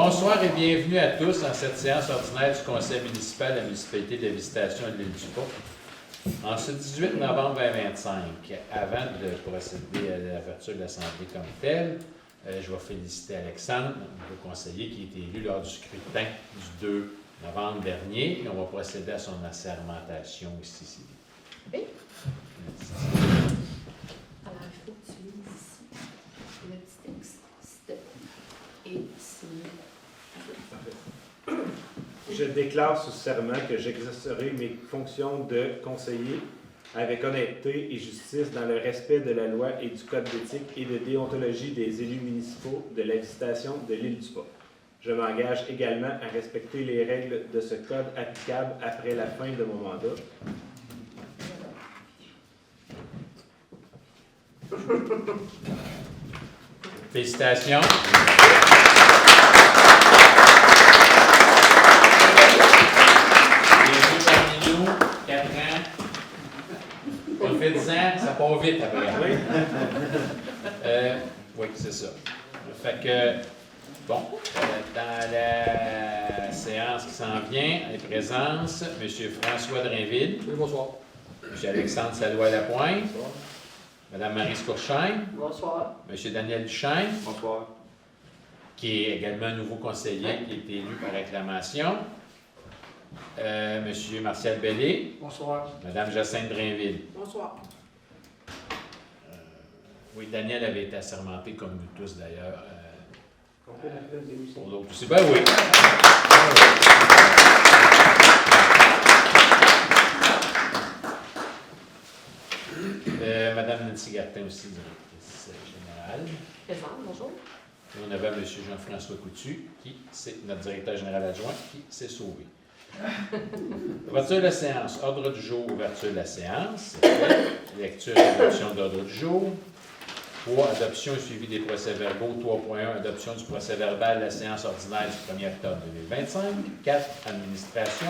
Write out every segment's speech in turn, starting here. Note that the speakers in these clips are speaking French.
Bonsoir et bienvenue à tous en cette séance ordinaire du Conseil municipal de la municipalité de la Visitation de l'île du Pas. En ce 18 novembre 2025, avant de procéder à l'ouverture de l'Assemblée comme telle, je vais féliciter Alexandre, le conseiller qui a été élu lors du scrutin du 2 novembre dernier. Et on va procéder à son assermentation ici. Oui. Alors, il faut que tu lises ici le petit texte. Et signer. Je déclare sous serment que j'exercerai mes fonctions de conseiller avec honnêteté et justice dans le respect de la loi et du code d'éthique et de déontologie des élus municipaux de la Visitation de l'île du Pas. Je m'engage également à respecter les règles de ce code applicable après la fin de mon mandat. Félicitations. Bienvenue parmi nous, 4 ans. On fait 10 ans, ça part vite après. Oui, c'est ça. Fait que, bon, dans la séance qui s'en vient, les présences, M. François Drainville. Oui, bonsoir. M. Alexandre Salois-Lapointe. Bonsoir. Mme Marie Scourchaine. Bonsoir. M. Daniel Duchesne, Bonsoir. qui est également un nouveau conseiller qui a été élu par acclamation. M. Martial Bellé. Bonsoir. Mme Jacinthe Drainville. Bonsoir. Oui, Daniel avait été assermenté, comme nous tous d'ailleurs. On fait l'appel des Pour l'autre aussi. Ben oui. Madame Nancy Gartin aussi, directrice générale. Présente, bonjour. Et on avait M. Jean-François Coutu, qui c'est notre directeur général adjoint, qui s'est sauvé. Ouverture de la séance. Ordre du jour, ouverture de la séance. Lecture et adoption d'ordre du jour. 3. Adoption et suivi des procès-verbaux. 3.1. Adoption du procès-verbal de la séance ordinaire du 1er octobre 2025. 4. Administration.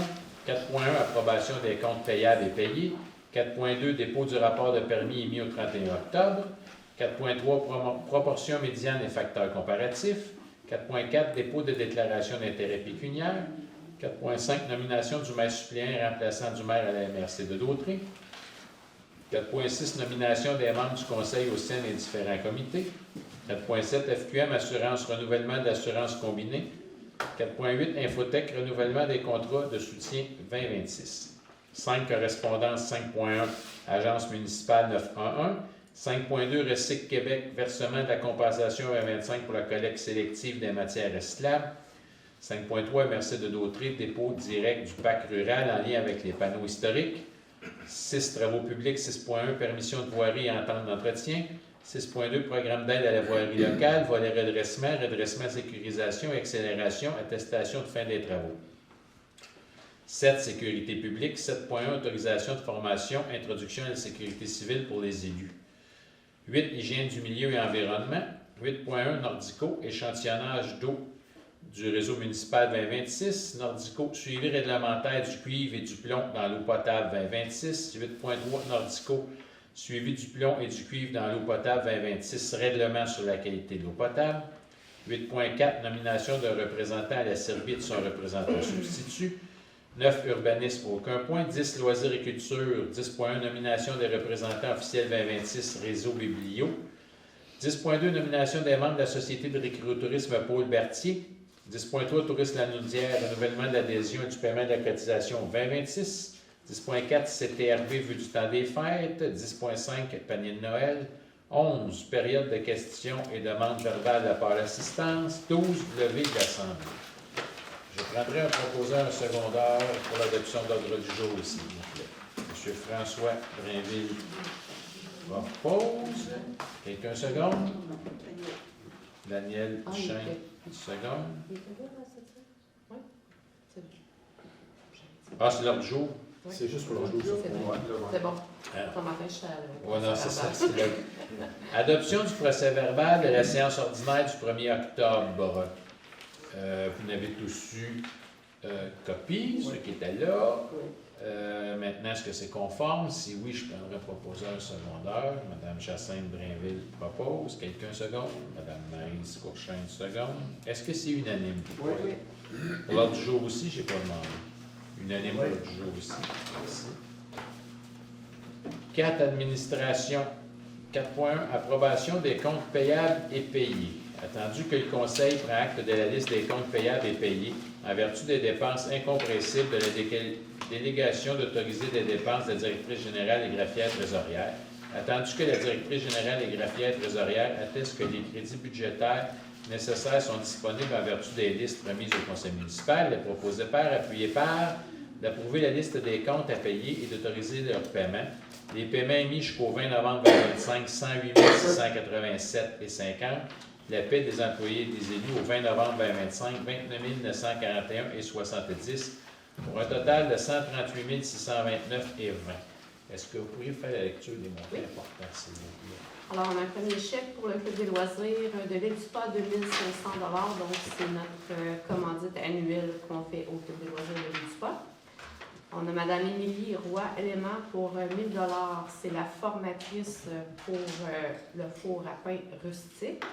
4.1. Approbation des comptes payables et payés. 4.2. Dépôt du rapport de permis émis au 31 octobre. 4.3. Proportion médiane et facteurs comparatifs. 4.4. Dépôt de déclaration d'intérêt pécuniaire. 4.5. Nomination du maire suppléant et remplaçant du maire à la MRC de Dautré. 4.6. Nomination des membres du conseil au sein des différents comités. 4.7. FQM Assurance Renouvellement de l'assurance combinée. 4.8. Infotech Renouvellement des contrats de soutien 2026. 5. Correspondance 5.1. Agence municipale 911. 5.2. Recyc Québec Versement de la compensation 2025 pour la collecte sélective des matières recyclables. 5.3. MRC de Dautré, dépôt direct du PAC rural en lien avec les panneaux historiques. 6. Travaux publics. 6.1. Permission de voirie et entente d'entretien. 6.2. Programme d'aide à la voirie locale. Volet redressement, sécurisation, accélération, attestation de fin des travaux. 7. Sécurité publique. 7.1. Autorisation de formation, introduction à la sécurité civile pour les élus. 8. Hygiène du milieu et environnement. 8.1. Nordico, échantillonnage d'eau du réseau municipal 2026. Nordico, suivi réglementaire du cuivre et du plomb dans l'eau potable 2026. 8.3. Nordico, suivi du plomb et du cuivre dans l'eau potable 2026. Règlement sur la qualité de l'eau potable. 8.4. Nomination d'un représentant à la CIRBI et de son représentant substitut. 9. Urbanisme, aucun point. 10. Loisirs et culture. 10.1. Nomination des représentants officiels 2026, réseau Biblio. 10.2. Nomination des membres de la Société de récréotourisme Paul Berthier. 10.3. Tourisme Lanaudière, renouvellement de l'adhésion et du paiement de la cotisation 2026. 10.4. CTRB, vue du temps des fêtes. 10.5. Panier de Noël. 11. Période de questions et demandes verbales de la part d'assistance. 12. Levée de l'Assemblée. Je prendrai un proposeur secondaire pour l'adoption d'ordre du jour ici, s'il vous plaît. M. François Drainville propose. Quelqu'un seconde? Daniel Duchesne, seconde. Ah, c'est l'ordre du jour? C'est juste pour le jour. C'est bon. Ce matin, je suis à Oui, non, c'est ça. Adoption du procès-verbal de la séance ordinaire du 1er octobre. Vous n'avez tous eu copie, ceux qui étaient là. Maintenant, est-ce que c'est conforme? Si oui, je prendrai proposeur secondaire. Mme Jacinthe Brinville propose. Quelqu'un seconde? Mme Maryse Courchaine seconde. Est-ce que c'est unanime? Oui. Pour l'ordre du jour aussi, je n'ai pas demandé. Unanime pour l'ordre du jour aussi. Merci. 4. Administration. 4.1. Approbation des comptes payables et payés. Attendu que le Conseil prend acte de la liste des comptes payables et payés, en vertu des dépenses incompressibles de la délégation d'autoriser des dépenses de la directrice générale et graphière trésorière, attendu que la directrice générale et graphière trésorière atteste que les crédits budgétaires nécessaires sont disponibles en vertu des listes remises au Conseil municipal, les proposés par, appuyés par, d'approuver la liste des comptes à payer et d'autoriser leur paiement. Les paiements émis jusqu'au 20 novembre 2025, 108 687,50 $. La paie des employés et des élus au 20 novembre 2025, 29 941,70 $, pour un total de 138 629,20 $. Est-ce que vous pourriez faire la lecture des montants importants, s'il vous plaît? Alors, on a un premier chèque pour le Club des loisirs de l'île du Pas, 2 500 $. Donc, c'est notre commandite annuelle qu'on fait au Club des loisirs de l'île du Pas. On a Mme Émilie Roy-Élément pour 1 000 $. C'est la formatrice pour le four à pain rustique.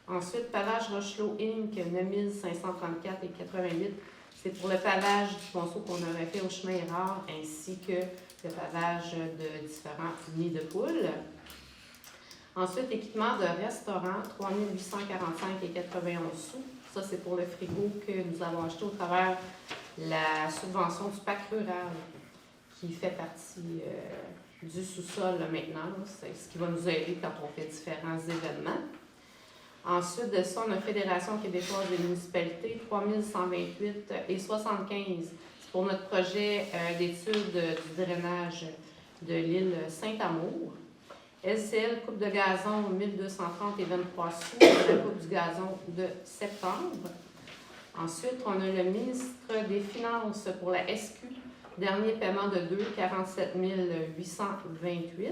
Ensuite, Pavage Rochelot Inc., 9 534,88 $. C'est pour le pavage du ponceau qu'on aurait fait au chemin Érard, ainsi que le pavage de différents nids de poules. Ensuite, équipement de restaurant, 3 845,91 $. Ça, c'est pour le frigo que nous avons acheté au travers la subvention du PAC rural, qui fait partie du sous-sol maintenant. C'est ce qui va nous aider quand on fait différents événements. Ensuite de ça, on a Fédération québécoise des municipalités, 3 178,75 $. C'est pour notre projet d'étude du drainage de l'île Saint-Amour. LCL Coupe de gazon, 1230,23 $, la coupe du gazon de septembre. Ensuite, on a le ministre des Finances pour la SQ, dernier paiement de 47 828 $.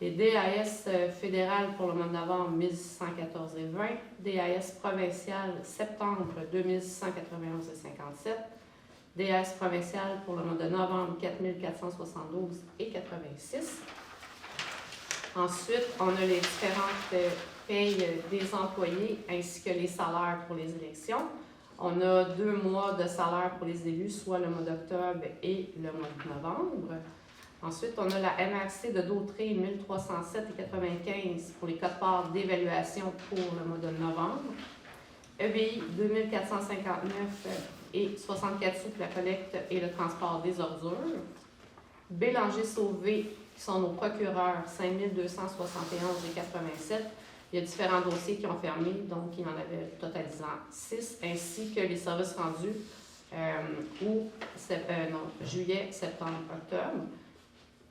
Les DAS fédérales pour le mois de novembre, 1 614,20 $. DAS provincial, septembre, 2 691,57 $. DAS provincial pour le mois de novembre, 4 472,86 $. Ensuite, on a les différentes payes des employés ainsi que les salaires pour les élections. On a 2 mois de salaire pour les élus, soit le mois d'octobre et le mois de novembre. Ensuite, on a la MRC de Dautré, 1307,95 pour les codes-parts d'évaluation pour le mois de novembre. EBI, 2459,64 sous pour la collecte et le transport des ordures. Bélanger Sauvé, qui sont nos procureurs, 5271,87. Il y a différents dossiers qui ont fermé, donc il y en avait totalisant 6, ainsi que les services rendus juillet, septembre, octobre.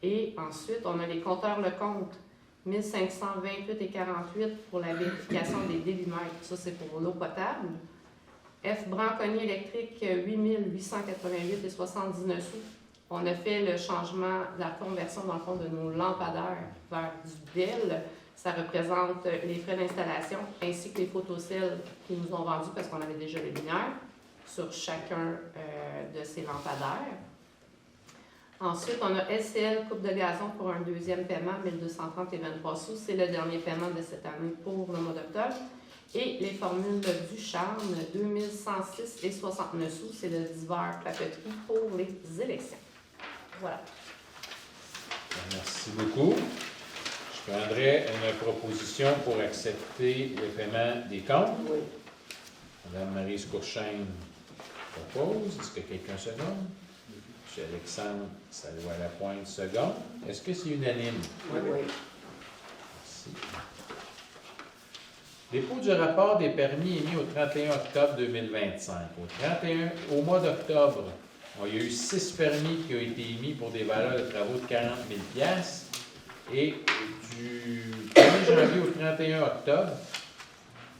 Et ensuite, on a les compteurs Lecomte, 1528,48 pour la vérification des délimètres. Ça, c'est pour l'eau potable. F. Branconi électrique, 8888,79 sous. On a fait le changement de la conversion, dans le fond, de nos lampadaires vers du DEL. Ça représente les frais d'installation ainsi que les photocelles qu'ils nous ont vendus parce qu'on avait déjà les lumières sur chacun de ces lampadaires. Ensuite, on a SCL Coupe de gazon pour un deuxième paiement, 1230,23 sous. C'est le dernier paiement de cette année pour le mois d'octobre. Et les formules du charme, 2106,69 sous. C'est le divers papeterie pour les élections. Voilà. Merci beaucoup. Je prendrai une proposition pour accepter le paiement des comptes. Oui. Mme Maryse Courchaine propose. Est-ce que quelqu'un seconde? M. Alexandre Salois-Lapointe seconde. Est-ce que c'est unanime? Oui. Merci. Dépôt du rapport des permis émis au 31 octobre 2025. Au mois d'octobre, il y a eu 6 permis qui ont été émis pour des valeurs de travaux de 40 000 $. Et du 1er janvier au 31 octobre,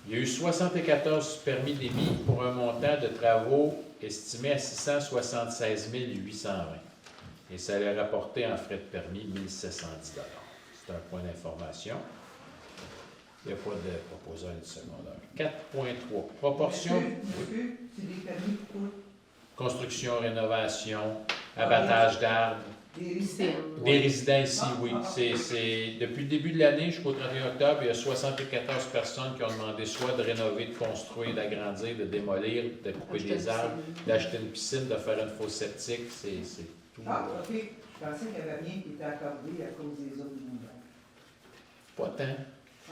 il y a eu 74 permis d'émis pour un montant de travaux estimé à 676 820 $. Et ça allait rapporter en frais de permis 1 710 $. C'est un point d'information. Il n'y a pas de proposeur du secondaire. 4.3. Proportion. C'est des permis pour Construction, rénovation, abattage d'arbres. Des résidents. Des résidents ici, oui. Depuis le début de l'année jusqu'au 31 octobre, il y a 74 personnes qui ont demandé soit de rénover, de construire, d'agrandir, de démolir, de couper des arbres, d'acheter une piscine, de faire une fosse septique. C'est tout. Ah, OK. Je pensais qu'il n'y avait rien qui était accordé à cause des autres nouvelles. Pas tant,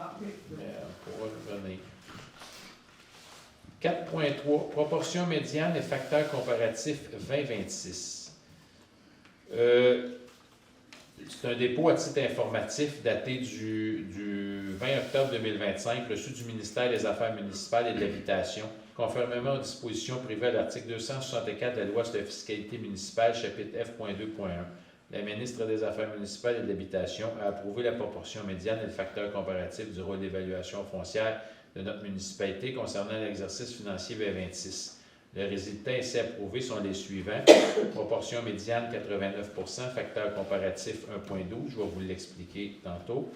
Ah, OK. mais on pourra revenir. 4.3, proportion médiane et facteurs comparatifs 2026. C'est un dépôt à titre informatif daté du 20 octobre 2025, reçu du ministère des Affaires municipales et de l'Habitation, conformément aux dispositions prévues à l'article 264 de la loi sur la fiscalité municipale, chapitre F.2.1. La ministre des Affaires municipales et de l'Habitation a approuvé la proportion médiane et le facteur comparatif du rôle d'évaluation foncière de notre municipalité concernant l'exercice financier 2026. Les résultats ainsi approuvés sont les suivants. Proportion médiane 89%, facteur comparatif 1.12, je vais vous l'expliquer tantôt.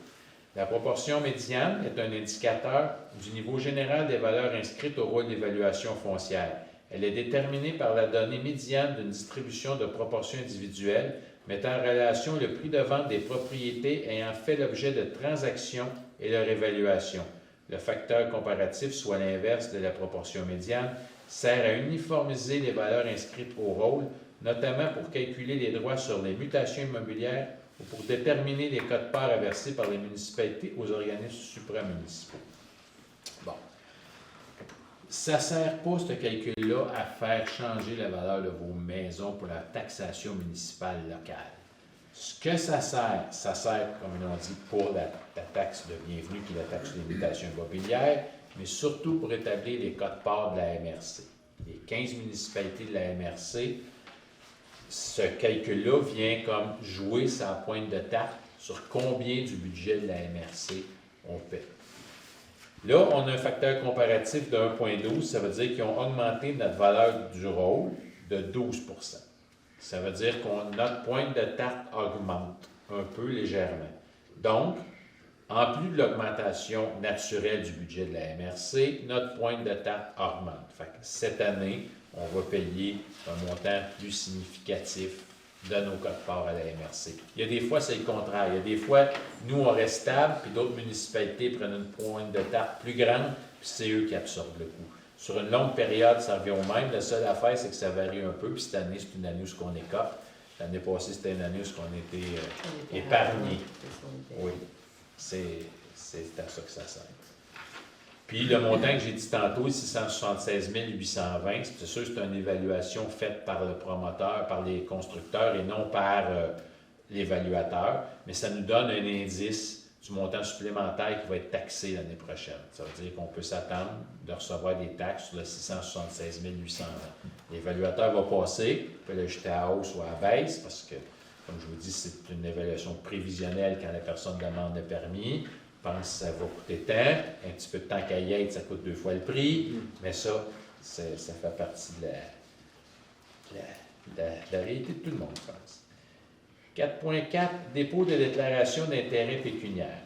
La proportion médiane est un indicateur du niveau général des valeurs inscrites au rôle d'évaluation foncière. Elle est déterminée par la donnée médiane d'une distribution de proportions individuelles mettant en relation le prix de vente des propriétés ayant fait l'objet de transactions et leur évaluation. Le facteur comparatif, soit l'inverse de la proportion médiane, sert à uniformiser les valeurs inscrites au rôle, notamment pour calculer les droits sur les mutations immobilières ou pour déterminer les quotes-parts à verser par les municipalités aux organismes supramunicipaux. Bon. Ça ne sert pas, ce calcul-là, à faire changer la valeur de vos maisons pour la taxation municipale locale. Ce que ça sert, comme on dit, pour la taxe de bienvenue, qui est la taxe des mutations immobilières, mais surtout pour établir les quotes-parts de la MRC. Les 15 municipalités de la MRC, ce calcul-là vient comme jouer sa pointe de tarte sur combien du budget de la MRC on paie. Là, on a un facteur comparatif de 1.12, ça veut dire qu'ils ont augmenté notre valeur du rôle de 12 %. Ça veut dire que notre pointe de tarte augmente un peu légèrement. Donc, en plus de l'augmentation naturelle du budget de la MRC, notre pointe de tarte augmente. Fait que cette année, on va payer un montant plus significatif de nos quotes-parts à la MRC. Il y a des fois, c'est le contraire. Il y a des fois, nous, on reste stable, puis d'autres municipalités prennent une pointe de tarte plus grande, puis c'est eux qui absorbent le coût. Sur une longue période, ça revient au même. La seule affaire, c'est que ça varie un peu, puis cette année, c'est une année où on écope. L'année passée, c'était une année où on était épargné. Oui. C'est à ça que ça sert. Puis le montant que j'ai dit tantôt, 676 820, c'est sûr que c'est une évaluation faite par le promoteur, par les constructeurs et non par l'évaluateur, mais ça nous donne un indice du montant supplémentaire qui va être taxé l'année prochaine. Ça veut dire qu'on peut s'attendre de recevoir des taxes sur le 676 820. L'évaluateur va passer, il peut l'ajuster à hausse ou à baisse, parce que, comme je vous dis, c'est une évaluation prévisionnelle quand la personne demande le permis. Pense que ça va coûter tant, un petit peu de temps qu'à y être, ça coûte 2 fois le prix, mais ça fait partie de la réalité de tout le monde, je pense. 4.4, dépôt de déclaration d'intérêt pécuniaire.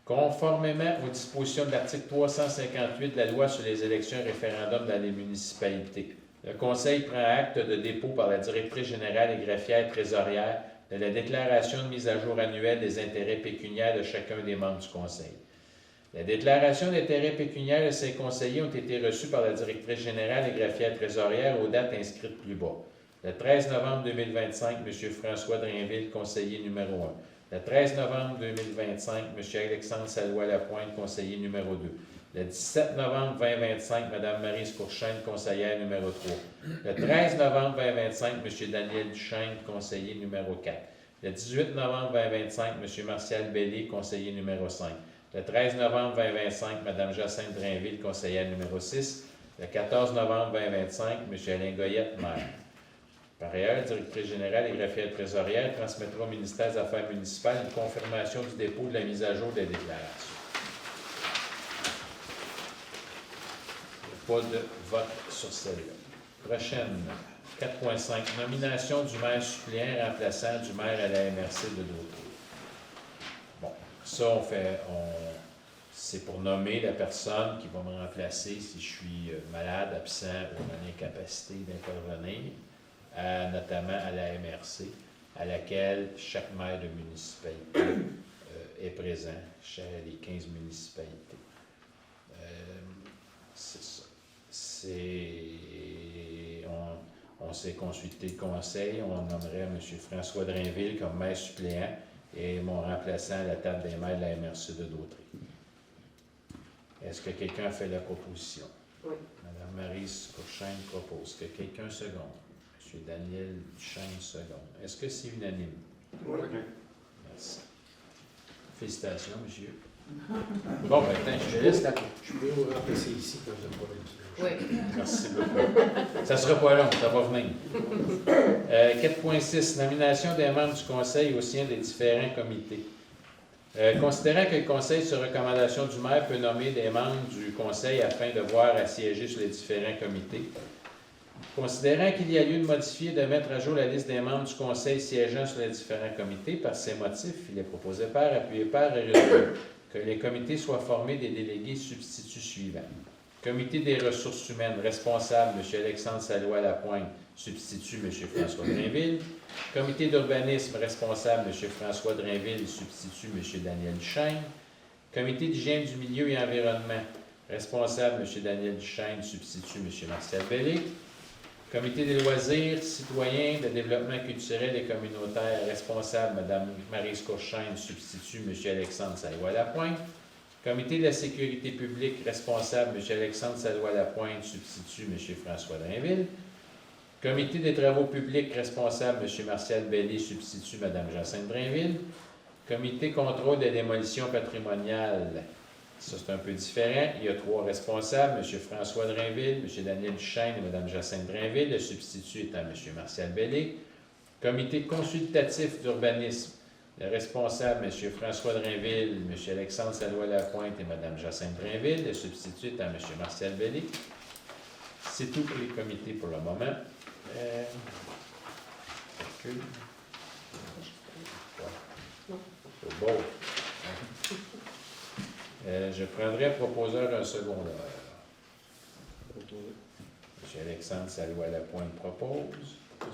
Conformément aux dispositions de l'article 358 de la loi sur les élections et référendums dans les municipalités, le Conseil prend acte de dépôt par la directrice générale et greffière trésorière de la déclaration de mise à jour annuelle des intérêts pécuniaires de chacun des membres du Conseil. La déclaration d'intérêts pécuniaires de ces conseillers ont été reçues par la directrice générale et greffière trésorière aux dates inscrites plus bas. Le 13 novembre 2025, M. François Drainville, conseiller numéro 1. Le 13 novembre 2025, M. Alexandre Salois-Lapointe, conseiller numéro 2. Le 17 novembre 2025, Mme Maryse Courchaine, conseillère numéro 3. Le 13 novembre 2025, M. Daniel Duchesne, conseiller numéro 4. Le 18 novembre 2025, M. Martial Bellé, conseiller numéro 5. Le 13 novembre 2025, Mme Jacinthe Drainville, conseillère numéro 6. Le 14 novembre 2025, M. Alain Goyette, maire. Par ailleurs, la directrice générale et greffière trésorière transmettra au ministère des Affaires municipales une confirmation du dépôt de la mise à jour des déclarations. Pas de vote sur celle-là. Prochaine, 4.5. Nomination du maire suppléant remplaçant du maire à la MRC de Dauphine. Bon, ça, c'est pour nommer la personne qui va me remplacer si je suis malade, absent ou en incapacité d'intervenir. notamment à la MRC, à laquelle chaque maire de municipalité est présent, chez les 15 municipalités. C'est ça. On s'est consulté le conseil, on nommerait M. François Drainville comme maire suppléant et mon remplaçant à la table des maires de la MRC de Dautré. Est-ce que quelqu'un a fait la proposition? Oui. Mme Maryse Courchaine propose. Que quelqu'un seconde? M. Daniel Duchesne seconde. Est-ce que c'est unanime? Oui. Merci. Félicitations, monsieur. Bon, ben, attends, je te laisse la Je peux vous remplacer ici quand vous n'avez pas Oui. Merci beaucoup. Ça ne sera pas long, ça va venir. 4.6, nomination des membres du Conseil au sein des différents comités. Considérant que le Conseil, sur recommandation du maire, peut nommer des membres du Conseil afin de voir à siéger sur les différents comités. Considérant qu'il y a lieu de modifier et de mettre à jour la liste des membres du Conseil siégeant sur les différents comités, par ces motifs, il est proposé par, appuyé par et résolu que les comités soient formés des délégués substituts suivants. Comité des ressources humaines, responsable, M. Alexandre Salois-Lapointe, substitut, M. François Drainville. Comité d'urbanisme, responsable, M. François Drainville, substitut, M. Daniel Duchesne. Comité d'hygiène du milieu et environnement, responsable, M. Daniel Duchesne, substitut, M. Martial Bellé. Comité des loisirs, citoyens, de développement culturel et communautaire, responsable, Mme Maryse Courchaine, substitut, M. Alexandre Salois-Lapointe. Comité de la sécurité publique, responsable, M. Alexandre Salois-Lapointe, substitut, M. François Drainville. Comité des travaux publics, responsable, M. Martial Bellé, substitut, Mme Jacinthe Drainville. Comité contrôle des démolitions patrimoniales, ça c'est un peu différent. Il y a 3 responsables, M. François Drainville, M. Daniel Duchesne et Mme Jacinthe Drainville, le substitut étant M. Martial Bellé. Comité consultatif d'urbanisme, le responsable, M. François Drainville, M. Alexandre Salois-Lapointe et Mme Jacinthe Drainville, le substitut étant M. Martial Bellé. C'est tout pour les comités pour le moment. C'est beau. Je prendrai un proposeur un secondaire. M. Alexandre Salois-Lapointe propose. M.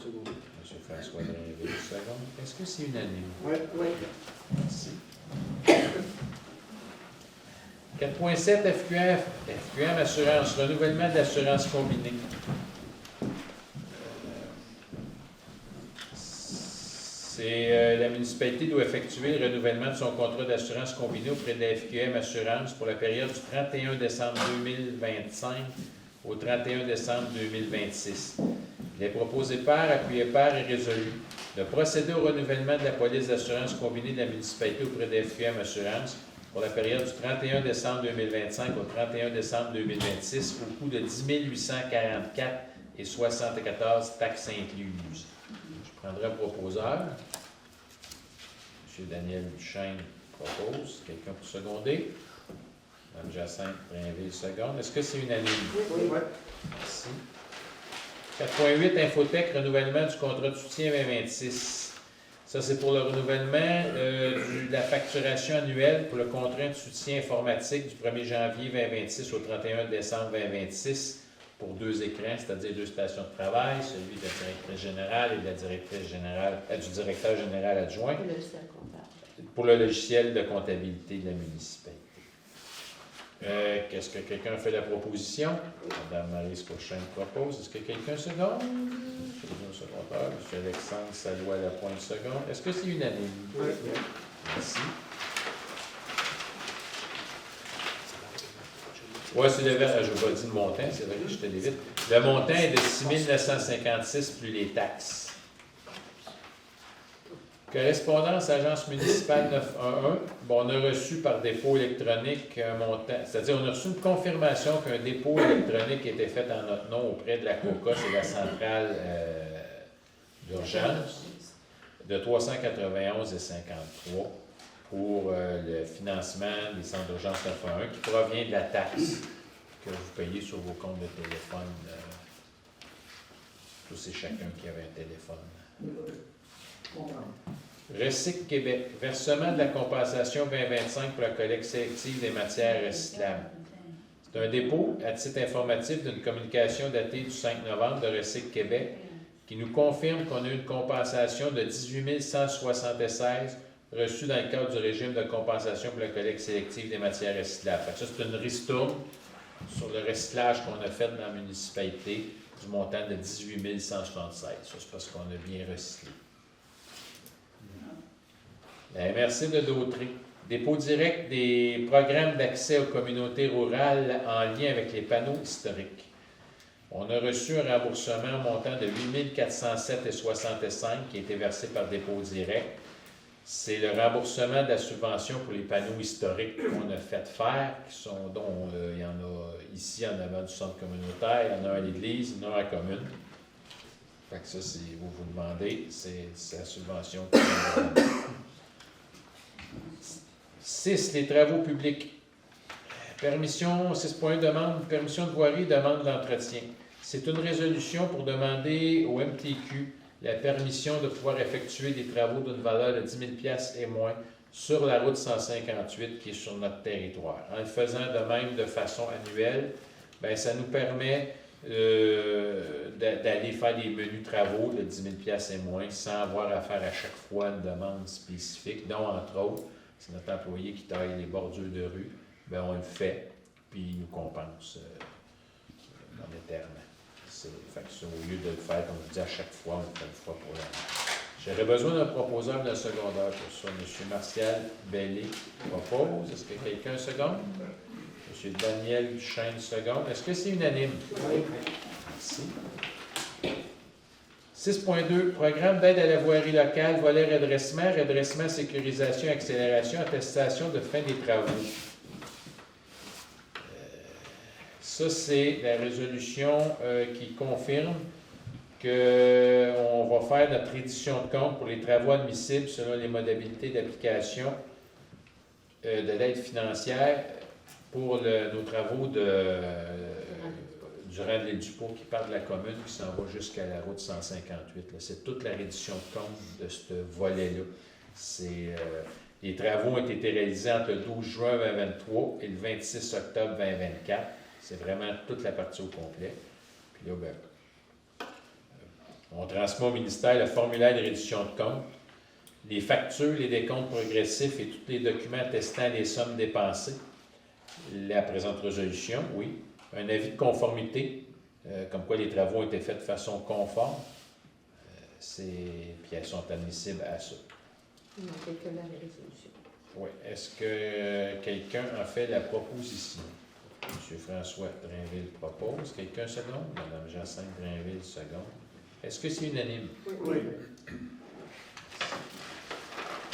François Drainville, seconde. Est-ce que c'est unanime? Oui. Oui. Merci. 4.7 FQM Assurance, renouvellement de l'assurance combinée. La municipalité doit effectuer le renouvellement de son contrat d'assurance combinée auprès de la FQM Assurance pour la période du 31 décembre 2025 au 31 décembre 2026. Il est proposé par, appuyé par et résolu de procéder au renouvellement de la police d'assurance combinée de la municipalité auprès de la FQM Assurance pour la période du 31 décembre 2025 au 31 décembre 2026 au coût de 10 844 et 74 taxes incluses. Je prendrai un proposeur. M. Daniel Duchesne propose. Quelqu'un pour seconder? Mme Jacinthe Drainville seconde. Est-ce que c'est unanime? Oui. Merci. 4.8 Infotech, renouvellement du contrat de soutien 2026. Ça, c'est pour le renouvellement de la facturation annuelle pour le contrat de soutien informatique du 1er janvier 2026 au 31 décembre 2026 pour 2 écrans, c'est-à-dire 2 stations de travail, celui de la directrice générale et de la directrice générale, du directeur général adjoint, Le logiciel comptable. pour le logiciel de comptabilité de la municipalité. Qu'est-ce que quelqu'un fait la proposition? Mme Maryse Courchaine propose. Est-ce que quelqu'un seconde? M. secrétaire, M. Alexandre Salois-Lapointe seconde. Est-ce que c'est unanime? Oui. Merci. Oui, c'est le vert. Je vous ai dit le montant, c'est vrai que je te l'évite. Le montant est de 6 956 plus les taxes. Correspondance Agence municipale 911. Bon, on a reçu par dépôt électronique un montant, c'est-à-dire on a reçu une confirmation qu'un dépôt électronique était fait en notre nom auprès de la COCA, c'est la centrale d'urgence, de 391,53 pour le financement des centres d'urgence 911 qui provient de la taxe que vous payez sur vos comptes de téléphone. Tous et chacun qui avait un téléphone. Recyc Québec, versement de la compensation 2025 pour la collecte sélective des matières recyclables. C'est un dépôt à titre informatif d'une communication datée du 5 novembre de Recyc Québec qui nous confirme qu'on a eu une compensation de 18 176 reçue dans le cadre du régime de compensation pour la collecte sélective des matières recyclables. Fait que ça, c'est une ristourne sur le recyclage qu'on a fait dans la municipalité du montant de 18 176. Ça, c'est parce qu'on a bien recyclé. La MRC de Dautré. Dépôt direct des programmes d'accès aux communautés rurales en lien avec les panneaux historiques. On a reçu un remboursement montant de 8 407,65 qui a été versé par dépôt direct. C'est le remboursement de la subvention pour les panneaux historiques qu'on a fait faire, dont il y en a ici en avant du centre communautaire, il y en a un à l'église, il y en a un à la commune. Fait que ça, vous vous demandez, c'est la subvention. 6. Les travaux publics. Permission, 6.1 demande, permission de voirie, demande d'entretien. C'est une résolution pour demander au MTQ la permission de pouvoir effectuer des travaux d'une valeur de 10 000 $ et moins sur la route 158 qui est sur notre territoire. En le faisant de même de façon annuelle, bien, ça nous permet d'aller faire des menus travaux de 10 000 $ et moins sans avoir à faire à chaque fois une demande spécifique, dont entre autres, c'est notre employé qui taille les bordures de rue, bien, on le fait, puis il nous compense monétairement. Fait que ça, au lieu de le faire, comme je dis, à chaque fois, on le fait une fois pour l'année. J'aurais besoin d'un proposeur de secondaire pour ça. M. Martial Bellé propose. Est-ce que quelqu'un seconde? M. Daniel Duchesne seconde. Est-ce que c'est unanime? Oui. Merci. 6.2. Programme d'aide à la voirie locale, volet redressement, sécurisation, accélération, attestation de fin des travaux. Ça, c'est la résolution qui confirme qu'on va faire notre reddition de compte pour les travaux admissibles selon les modalités d'application de l'aide financière pour nos travaux du Randley du Pau qui part de la commune qui s'en va jusqu'à la route 158. C'est toute la reddition de compte de ce volet-là. Les travaux ont été réalisés entre le 12 juin 2023 et le 26 octobre 2024. C'est vraiment toute la partie au complet. Puis là, ben, on transmet au ministère le formulaire de reddition de compte, les factures, les décomptes progressifs et tous les documents attestant les sommes dépensées. La présente résolution, oui. Un avis de conformité, comme quoi les travaux ont été faits de façon conforme. Puis elles sont admissibles à ça. Il y a quelqu'un dans les résolutions. Oui. Est-ce que quelqu'un a fait la proposition? M. François Drainville propose. Quelqu'un seconde? Mme Jacinthe Drainville seconde. Est-ce que c'est unanime? Oui.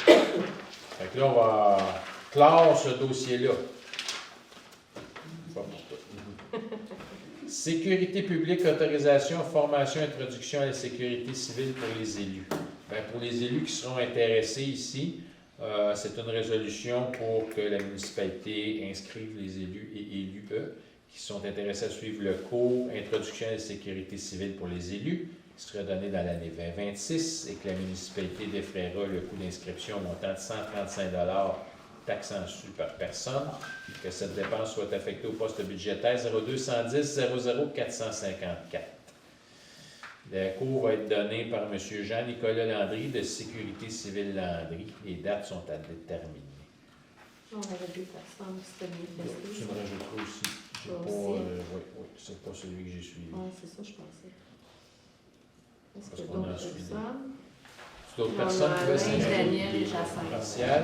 Fait que là, on va clore ce dossier-là. Pas pour tout. Sécurité publique, autorisation, formation, introduction à la sécurité civile pour les élus. Bien, pour les élus qui seront intéressés ici, c'est une résolution pour que la municipalité inscrive les élus et élus qui sont intéressés à suivre le cours Introduction à la sécurité civile pour les élus, qui sera donné dans l'année 2026 et que la municipalité défraiera le coût d'inscription au montant de 135 $, taxes en su par personne, que cette dépense soit affectée au poste budgétaire 0210 00 454. Le cours va être donné par M. Jean-Nicolas Landry de Sécurité civile Landry. Les dates sont à déterminer. On avait des personnes, c'était bien placé. Tu me rajouteras aussi. Oui, c'est pas celui que j'ai suivi. Oui, c'est ça, je pensais. Est-ce Parce que qu'on en d'autres suit personnes? C'est d'autres personnes qui veulent Alain, s'inscrire? Daniel et Jacinthe. Martial.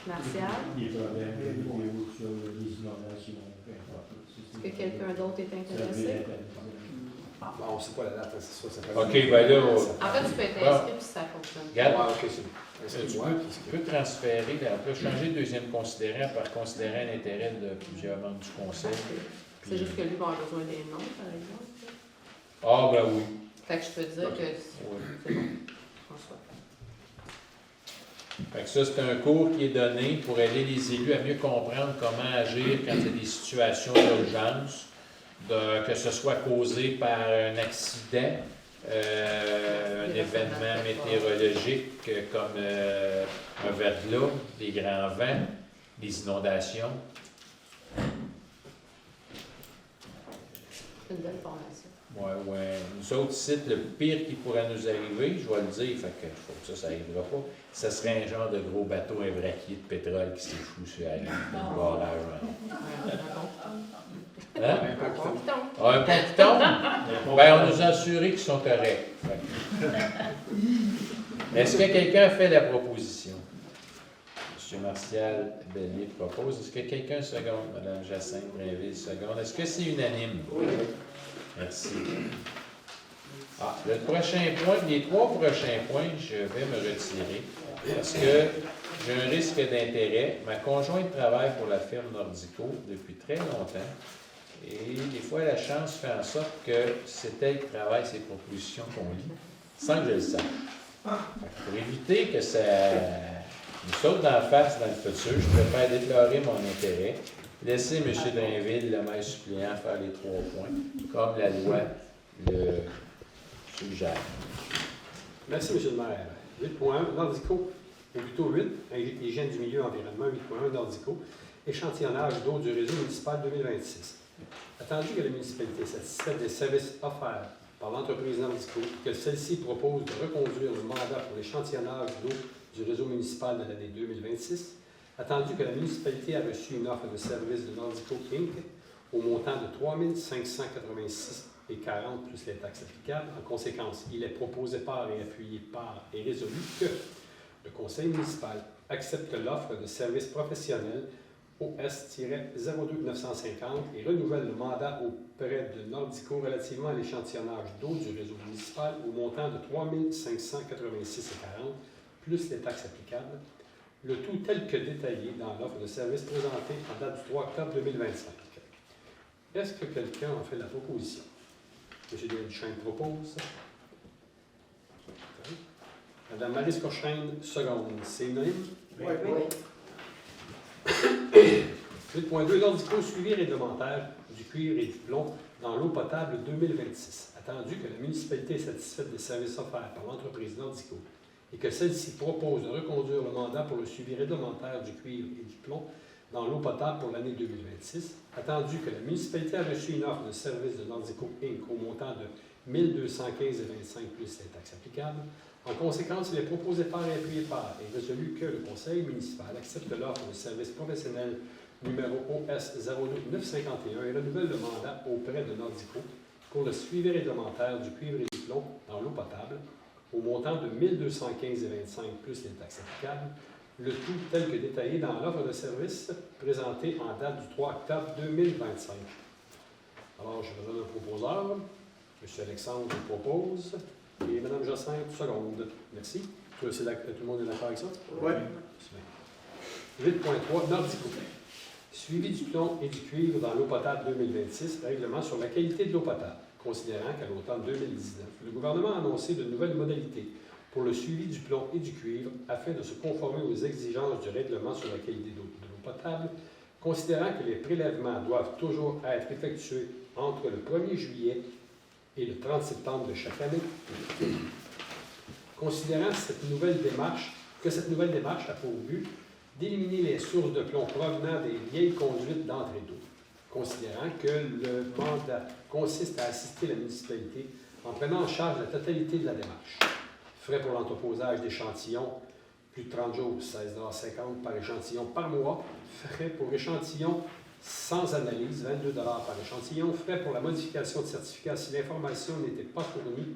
Martial. Des problèmes sur les inondations, peu importe. Est-ce que quelqu'un d'autre est intéressé? Bon, on ne sait pas la date, c'est ça. OK, ben là, En fait, tu peux être inscrit puis ça fonctionne. regarde, Ouais, ok, c'est tu bon. peux transférer, on peut changer le deuxième considérant par considérant l'intérêt de plusieurs membres du conseil. C'est juste que lui va avoir besoin des noms, par exemple. Ah, ben oui. Fait que je peux dire que Oui. c'est bon, François. Fait que ça, c'est un cours qui est donné pour aider les élus à mieux comprendre comment agir quand il y a des situations d'urgence, que ce soit causé par un accident, un événement météorologique comme un verglas, des grands vents, des inondations. C'est une belle formation. Ouais. Nous autres, ici, le pire qui pourrait nous arriver, je vais le dire, fait que faut que ça n'arrivera pas, ça serait un genre de gros bateau invraquier de pétrole qui s'échoue sur la ligne, le barrage. Hein? Un pont qui tombe. Ah, un pont qui tombe? Ben, on nous a assuré qu'ils sont corrects. Est-ce que quelqu'un fait la proposition? M. Martial Bellier propose. Est-ce que quelqu'un seconde? Mme Jacinthe Brinville seconde. Est-ce que c'est unanime? Oui. Merci. Ah, le prochain point, les 3 prochains points, je vais me retirer parce que j'ai un risque d'intérêt. Ma conjointe travaille pour la firme Nordico depuis très longtemps et des fois, la chance fait en sorte que c'est elle qui travaille ces propositions qu'on lit sans que je le sache. Pour éviter que ça nous saute d'en face dans le futur, je préfère déclarer mon intérêt, laisser M. Drainville, le maire suppléant, faire les 3 points, comme la loi le suggère. Merci, M. le maire. 8.1, Nordico, ou plutôt 8, hygiène du milieu environnement, 8.1, Nordico, échantillonnage d'eau du réseau municipal 2026. Attendu que la municipalité satisfaite des services offerts par l'entreprise Nordico, que celle-ci propose de reconduire le mandat pour l'échantillonnage d'eau du réseau municipal de l'année 2026, attendu que la municipalité a reçu une offre de service de Nordico Inc. au montant de 3 586,40 plus les taxes applicables. En conséquence, il est proposé par et appuyé par et résolu que le conseil municipal accepte l'offre de service professionnel OS-02950 et renouvelle le mandat auprès de Nordico relativement à l'échantillonnage d'eau du réseau municipal au montant de 3 586,40 plus les taxes applicables, le tout tel que détaillé dans l'offre de service présentée en date du 3 octobre 2025. Est-ce que quelqu'un en fait la proposition? M. Duchesne propose. Mme Maryse Cochraine, seconde. C'est unanime? Oui. 8.2, Nordico, suivi réglementaire du cuivre et du plomb dans l'eau potable 2026. Attendu que la municipalité est satisfaite des services offerts par l'entreprise Nordico et que celle-ci propose de reconduire le mandat pour le suivi réglementaire du cuivre et du plomb dans l'eau potable pour l'année 2026, attendu que la municipalité a reçu une offre de service de Nordico Inc. au montant de 1 215,25 plus les taxes applicables. En conséquence, il est proposé par et appuyé par et résolu que le conseil municipal accepte l'offre de service professionnel numéro OS-02951 et renouvelle le mandat auprès de Nordico pour le suivi réglementaire du cuivre et du plomb dans l'eau potable au montant de 1 215,25 plus les taxes applicables, le tout tel que détaillé dans l'offre de service présentée en date du 3 octobre 2025. Alors, je vous donne un proposeur. M. Alexandre propose et Mme Jacinthe seconde. Merci. Tout le monde est d'accord avec ça? Oui. 8.3, Nordico. Suivi du plomb et du cuivre dans l'eau potable 2026, règlement sur la qualité de l'eau potable. Considérant qu'à l'automne 2019, le gouvernement a annoncé de nouvelles modalités pour le suivi du plomb et du cuivre afin de se conformer aux exigences du règlement sur la qualité de l'eau potable, considérant que les prélèvements doivent toujours être effectués entre le 1er juillet et le 30 septembre de chaque année, considérant que cette nouvelle démarche a pour but d'éliminer les sources de plomb provenant des vieilles conduites d'entrée d'eau, considérant que le mandat consiste à assister la municipalité en prenant en charge la totalité de la démarche. Frais pour l'entreposage d'échantillons, plus de 30 jours, 16,50 par échantillon par mois. Frais pour échantillon sans analyse, 22 par échantillon. Frais pour la modification de certificat si l'information n'était pas fournie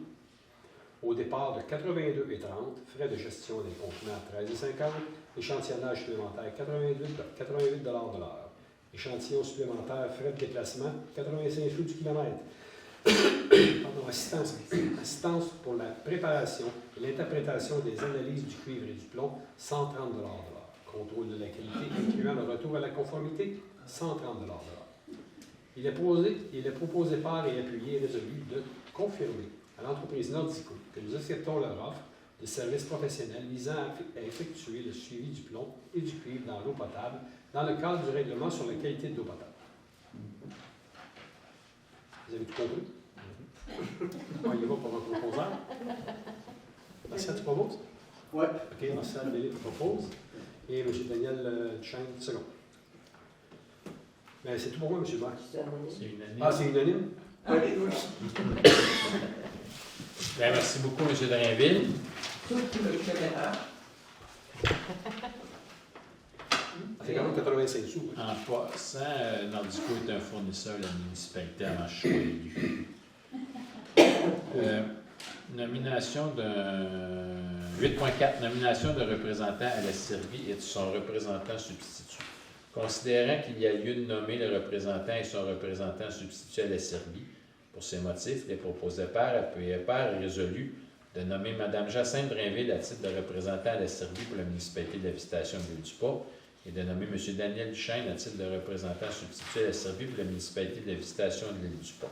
au départ de 82,30. Frais de gestion des contenants, 13,50. Échantillonnage supplémentaire, 88 de l'heure. Échantillon supplémentaire, frais de déplacement, 85 sous du kilomètre. Pardon, assistance pour la préparation et l'interprétation des analyses du cuivre et du plomb, 130 de l'heure. Contrôle de la qualité, incluant le retour à la conformité, 130 de l'heure. Il est proposé par et appuyé et résolu de confirmer à l'entreprise Nordico que nous acceptons leur offre de services professionnels visant à effectuer le suivi du plomb et du cuivre dans l'eau potable dans le cadre du règlement sur la qualité de l'eau potable. Vous avez tout compris? On y va pour un proposeur. Martial, tu proposes? Oui. OK, Martial Bellier propose. Et M. Daniel Duchesne, second. Mais c'est tout pour moi, M. le maire. C'est unanime. Ah, c'est unanime? Ah oui, oui. Bien, merci beaucoup, M. Drainville. Tout le caméra. C'est quand même 85 sous. Oui. En passant, Nordico est un fournisseur de la municipalité à Manchouille. Nomination de 8.4. Nomination de représentant à la Serbie et de son représentant substitut. Considérant qu'il y a lieu de nommer le représentant et son représentant substitut à la Serbie, pour ces motifs, les proposés par appuyés par et résolus de nommer Mme Jacinthe Drainville à titre de représentant à la Serbie pour la municipalité de la Visitation de l'Île-du-Pas et de nommer M. Daniel Duchesne à titre de représentant substitut à la Serbie pour la municipalité de la Visitation de l'Île-du-Pas.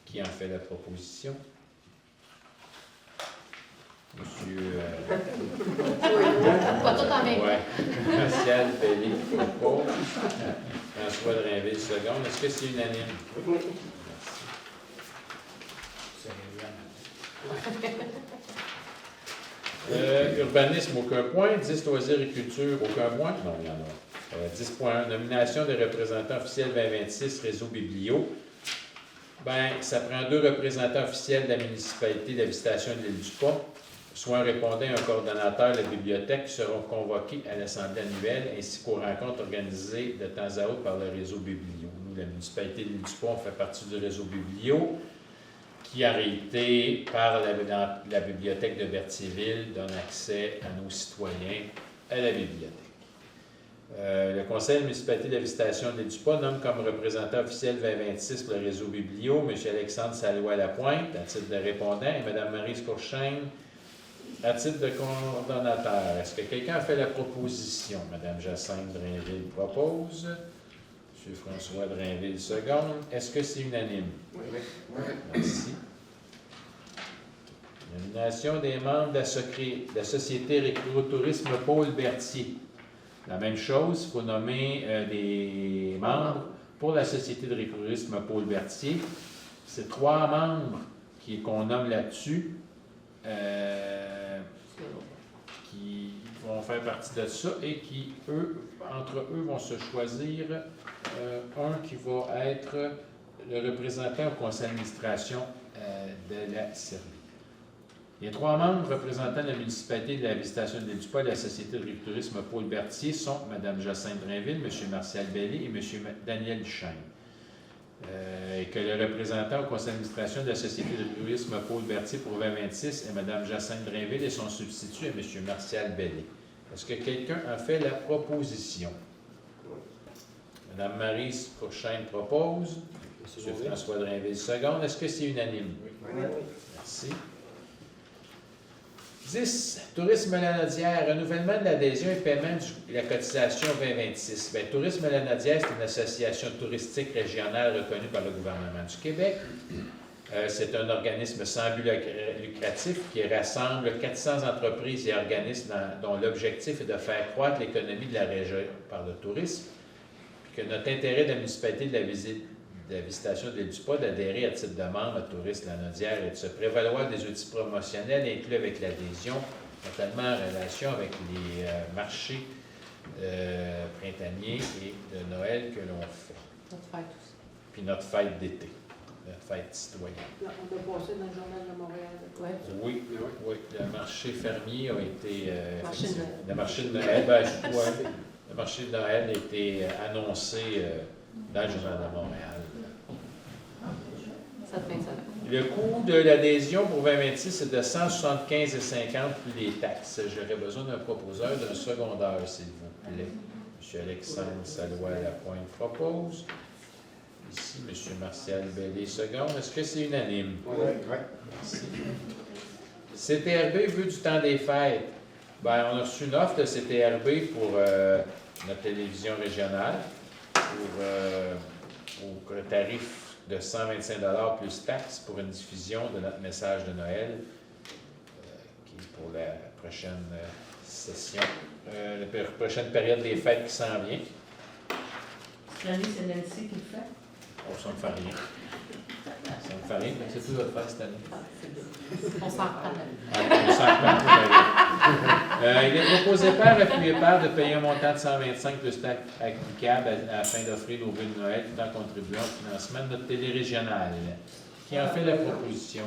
Qui en fait la proposition? Monsieur... Pas tout en même temps. Oui. Martial Bellé propose. François Drainville seconde. Est-ce que c'est unanime? Oui. Urbanisme, aucun point. 10, loisirs et culture, aucun point. Non, il y en a. 10.1, nomination des représentants officiels 2026, réseau Biblio. Ben, ça prend 2 représentants officiels de la municipalité de la Visitation de l'Île-du-Pas, soit un répondant et un coordonnateur de la bibliothèque qui seront convoqués à l'Assemblée annuelle ainsi qu'aux rencontres organisées de temps à autre par le réseau Biblio. Nous, la municipalité de l'Île-du-Pas, on fait partie du réseau Biblio, qui a été, par la bibliothèque de Berthierville, donne accès à nos citoyens à la bibliothèque. Le conseil de municipalité de la Visitation de l'Île-du-Pas nomme comme représentant officiel 2026 pour le réseau Biblio M. Alexandre Salois-Lapointe à titre de répondant et Mme Maryse Courchaine à titre de coordonnateur. Est-ce que quelqu'un a fait la proposition? Mme Jacinthe Drainville propose. M. François Drainville seconde. Est-ce que c'est unanime? Oui. Merci. Nomination des membres de la Société Récréotourisme Paul Berthier. La même chose, il faut nommer des membres pour la Société de Récréotourisme Paul Berthier. C'est 3 membres qu'on nomme là-dessus qui vont faire partie de ça et qui, entre eux, vont se choisir un qui va être le représentant au conseil d'administration de la Serbie. Les 3 membres représentants de la municipalité de la Visitation de l'Île-du-Pas et de la Société de récréotourisme Paul Berthier sont Mme Jacinthe Drainville, M. Martial Bellé et M. Daniel Duchesne. Et que le représentant au conseil d'administration de la Société de récréotourisme Paul Berthier pour 2026 est Mme Jacinthe Drainville et son substitut est M. Martial Bellé. Est-ce que quelqu'un a fait la proposition? Mme Maryse Courchaine propose. M. François Drainville seconde. Est-ce que c'est unanime? Oui. Merci. 10. Tourisme Lanaudière, renouvellement de l'adhésion et paiement de la cotisation 2026. Bien, Tourisme Lanaudière, c'est une association touristique régionale reconnue par le gouvernement du Québec. C'est un organisme sans but lucratif qui rassemble 400 entreprises et organismes dont l'objectif est de faire croître l'économie de la région par le tourisme. Puis que notre intérêt de la municipalité de la Visitation de l'Île-du-Pas d'adhérer à titre de membre à Tourisme Lanaudière et de se prévaloir des outils promotionnels inclus avec l'adhésion, notamment en relation avec les marchés printaniers et de Noël que l'on fait. Notre fête aussi. Puis notre fête d'été, notre fête citoyenne. On a passé dans le journal de Montréal. Ouais. Oui, oui. Le marché fermier a été... Marché de Noël. Le marché de Noël, ben, le marché de Noël a été annoncé dans le journal de Montréal. Cette fin de semaine. Le coût de l'adhésion pour 2026 est de 175,50 plus les taxes. J'aurais besoin d'un proposeur d'un secondaire, s'il vous plaît. M. Alexandre Salois-Lapointe propose. Ici, M. Martial Bellé seconde. Est-ce que c'est unanime? Oui. Merci. CTRB veut du temps des fêtes. Bien, on a reçu une offre de CTRB pour notre télévision régionale pour au tarif de 125 $ plus taxes pour une diffusion de notre message de Noël qui est pour la prochaine session, la prochaine période des fêtes qui s'en vient. Cette année, c'est Nancy qui le fait. On s'en fait rien. Ça me fait rien, mais c'est tout votre faire cette année. On s'en reprend. On s'en reprend. Il est proposé par appuyé par de payer un montant de 125 plus taxe applicable afin d'offrir nos vœux de Noël tout en contribuant au financement de notre télé régionale. Qui en fait la proposition?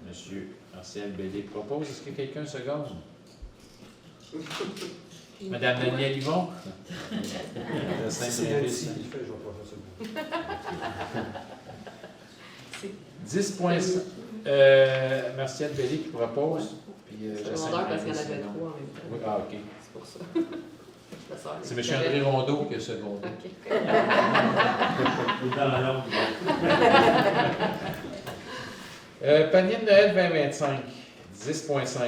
Monsieur Martial Bellé propose. Est-ce que quelqu'un se gagne? Madame Danielle Yvon? De Si c'est Saint-Brévis. Nancy qui le fait, je vais pas faire ça. 10 points. Martial Bellé qui propose. Puis, Secondaire parce qu'il y en avait 3 en même temps. Oui, ah, OK. C'est pour ça. C'est M. André Rondeau qui a secondé. OK. Dans la langue. Panier de Noël 2025, 10,5.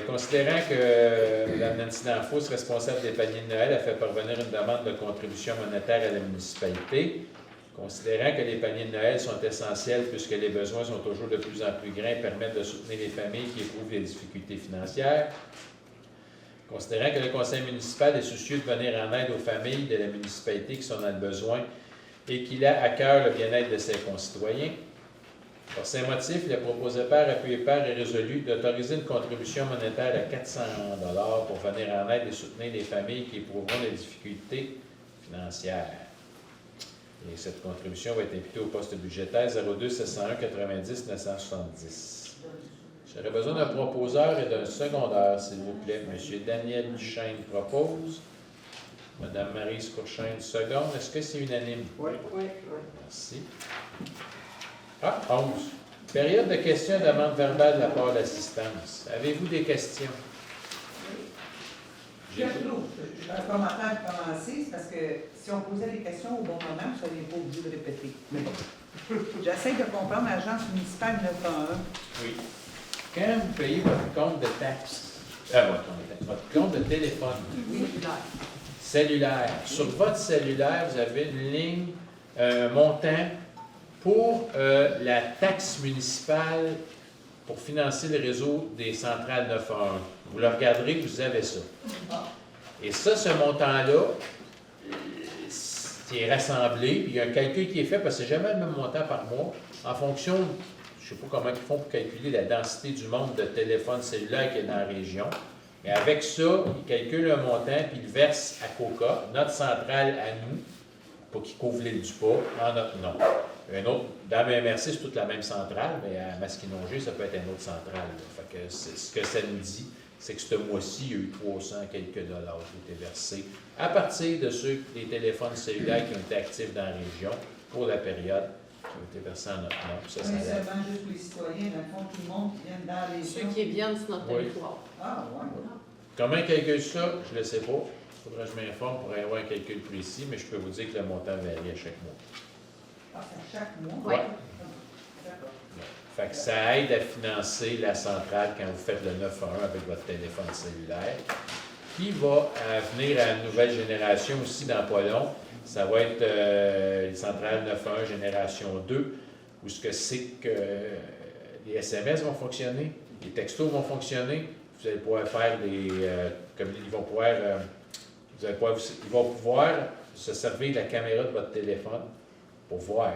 Considérant que Mme Nancy Danfos, responsable des paniers de Noël, a fait parvenir une demande de contribution monétaire à la municipalité, considérant que les paniers de Noël sont essentiels puisque les besoins sont toujours de plus en plus grands et permettent de soutenir les familles qui éprouvent des difficultés financières, considérant que le conseil municipal est soucieux de venir en aide aux familles de la municipalité qui sont dans le besoin et qu'il a à cœur le bien-être de ses concitoyens. Pour ces motifs, le proposé par appuyé par est résolu d'autoriser une contribution monétaire de 400 $ pour venir en aide et soutenir les familles qui éprouveront des difficultés financières. Et cette contribution va être imputée au poste budgétaire 02 701 90 970. J'aurais besoin d'un proposeur et d'un secondaire, s'il vous plaît. M. Daniel Duchesne propose. Mme Maryse Courchaine seconde. Est-ce que c'est unanime? Oui. Merci. 11. Période de questions et demande verbale de la part de l'assistance. Avez-vous des questions? Gertrude, un commentaire pour commencer, c'est parce que si on posait les questions au bon moment, vous ne seriez pas obligé de répéter. Mais bon. J'essaie de comprendre l'agence municipale 911. Oui. Quand vous payez votre compte de taxe, votre compte de téléphone cellulaire, sur votre cellulaire, vous avez une ligne, un montant pour la taxe municipale pour financer le réseau des centrales 911. Vous le regarderez, vous avez ça. Et ça, ce montant-là, qui est rassemblé, puis il y a un calcul qui est fait, parce que c'est jamais le même montant par mois, en fonction, je ne sais pas comment ils font pour calculer la densité du nombre de téléphones cellulaires qu'il y a dans la région, mais avec ça, ils calculent un montant, puis ils le versent à COCA, notre centrale à nous, pour qu'ils couvre l'île du Pas, en notre nom. Un autre, dans le MRC, c'est toute la même centrale, mais à Masquinongé, ça peut être une autre centrale. Fait que ce que ça nous dit, c'est que ce mois-ci, il y a eu 300 quelques dollars qui ont été versés à partir de ceux des téléphones cellulaires qui ont été actifs dans la région pour la période qui ont été versés en notre nom. Ça, Mais seulement juste pour les citoyens, dans le fond, tout le monde qui vient dans les Ceux qui viennent sur notre Oui. territoire. Ah, ouais. Comment ils calculent ça, je ne le sais pas. Il faudrait que je m'informe pour avoir un calcul précis, mais je peux vous dire que le montant varie à chaque mois. Ah, c'est à chaque mois? Oui. D'accord. Fait que ça aide à financer la centrale quand vous faites le 911 avec votre téléphone cellulaire, qui va venir à une nouvelle génération aussi dans pas long. Ça va être les centrales 911 génération 2, où ce que c'est que les SMS vont fonctionner, les textos vont fonctionner, vous allez pouvoir faire des... comme ils vont pouvoir... ils vont pouvoir se servir de la caméra de votre téléphone pour voir.